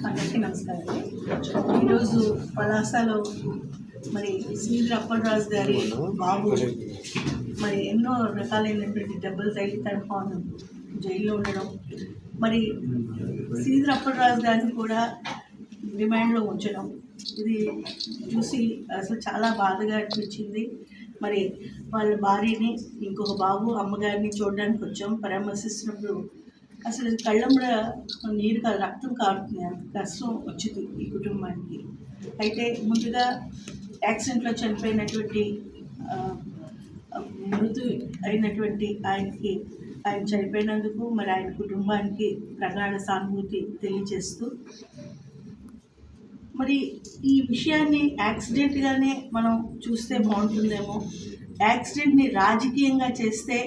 అందరికీ నమస్కారం. ఈరోజు పలాసలో మరి శ్రీధర్ అప్పలరాజు గారి బాబు మరి ఎన్నో రకాలైనటువంటి దెబ్బలు తగిలి తరఫాను జైల్లో ఉండడం, మరి శ్రీధర్ అప్పలరాజు గారిని కూడా రిమాండ్లో ఉంచడం, ఇది చూసి అసలు చాలా బాధగా అనిపించింది. మరి వాళ్ళ భార్యని, ఇంకొక బాబు అమ్మగారిని చూడడానికి వచ్చాం. పరామర్శిస్తున్నప్పుడు అసలు కళ్ళంబడ నీరు రక్తం కారుతుంది, అంత కష్టం వచ్చింది ఈ కుటుంబానికి. అయితే ముందుగా యాక్సిడెంట్లో చనిపోయినటువంటి మృతి అయినటువంటి ఆయన చనిపోయినందుకు మరి ఆయన కుటుంబానికి ప్రగాఢ సానుభూతి తెలియజేస్తూ, మరి ఈ విషయాన్ని యాక్సిడెంట్గానే మనం చూస్తే బాగుంటుందేమో, యాక్సిడెంట్ని రాజకీయంగా చేస్తే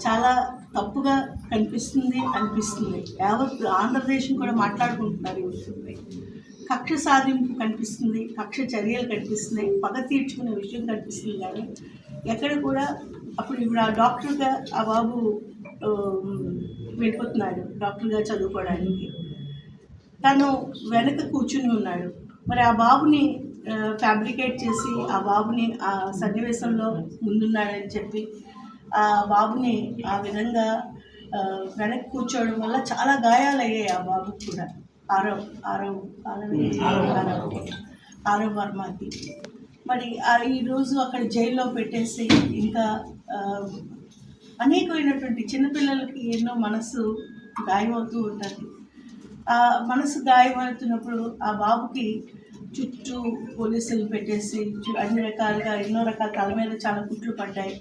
చాలా తప్పుగా అనిపిస్తుంది. యావత్ ఆంధ్రదేశం కూడా మాట్లాడుకుంటున్నారు ఈ విషయంపై. కక్ష సాధింపు కనిపిస్తుంది, కక్ష చర్యలు కనిపిస్తున్నాయి, పగ తీర్చుకునే విషయం కనిపిస్తుంది. కానీ ఎక్కడ కూడా ఇప్పుడు ఆ డాక్టర్గా ఆ బాబు వెళ్ళిపోతున్నాడు డాక్టర్గా చదువుకోవడానికి. తను వెనక కూర్చుని ఉన్నాడు. మరి ఆ బాబుని ఫ్యాబ్రికేట్ చేసి ఆ బాబుని ఆ సన్నివేశంలో ముందున్నాడని చెప్పి ఆ బాబుని ఆ విధంగా వెనక్కి కూర్చోవడం వల్ల చాలా గాయాలయ్యాయి ఆ బాబుకి కూడా. ఆరవ వర్మకి మరి ఈరోజు అక్కడ జైల్లో పెట్టేసి ఇంకా అనేకమైనటువంటి చిన్నపిల్లలకి ఎన్నో మనసు గాయమవుతూ ఉంటుంది. ఆ మనసు గాయమవుతున్నప్పుడు ఆ బాబుకి చుట్టూ పోలీసులు పెట్టేసి అన్ని రకాలుగా ఎన్నో రకాల తల మీద చాలా కుట్లు పడ్డాయి.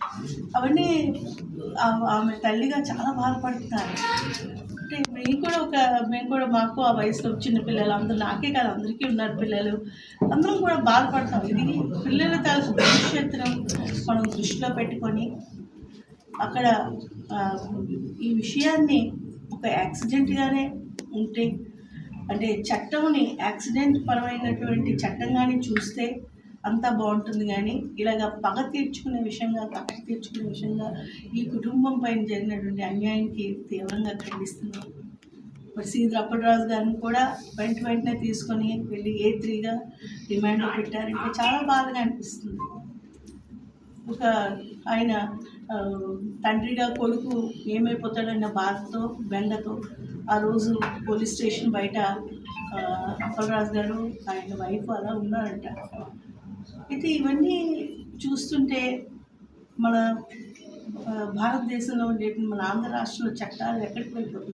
అవన్నీ ఆమె తల్లిగా చాలా బాధపడుతున్నారు. అంటే మేము కూడా మాకు ఆ వయసులో చిన్న పిల్లలు అందరూ, నాకే కాదు అందరికీ ఉన్నారు పిల్లలు, అందరం కూడా బాధపడతాం. ఇది పిల్లల తాలూకు భవిష్యత్తును మనం దృష్టిలో పెట్టుకొని అక్కడ ఈ విషయాన్ని ఒక యాక్సిడెంట్గానే ఉంటే, అంటే చట్టంని యాక్సిడెంట్ పరమైనటువంటి చట్టంగానే చూస్తే అంతా బాగుంటుంది. కానీ ఇలాగ పగ తీర్చుకునే విషయంగా, కక్ష తీర్చుకునే విషయంగా ఈ కుటుంబం పైన జరిగినటువంటి అన్యాయానికి తీవ్రంగా ఖండిస్తున్నాం. మరి శ్రీధర్ అప్పలరాజు గారిని కూడా వెంటనే తీసుకొని వెళ్ళి A3గా రిమాండ్లో పెట్టారంటే చాలా బాధగా అనిపిస్తుంది. ఒక ఆయన తండ్రిగా కొడుకు ఏమైపోతాడన్న బాధతో, బెంగతో ఆ రోజు పోలీస్ స్టేషన్ బయట అప్పలరాజు గారు ఆయన వైఫ్ అలా ఉన్నారంట. అయితే ఇవన్నీ చూస్తుంటే మన భారతదేశంలో ఉండే మన ఆంధ్ర రాష్ట్రంలో చట్టాలు ఎక్కడికి వెళ్ళిపోతుంది.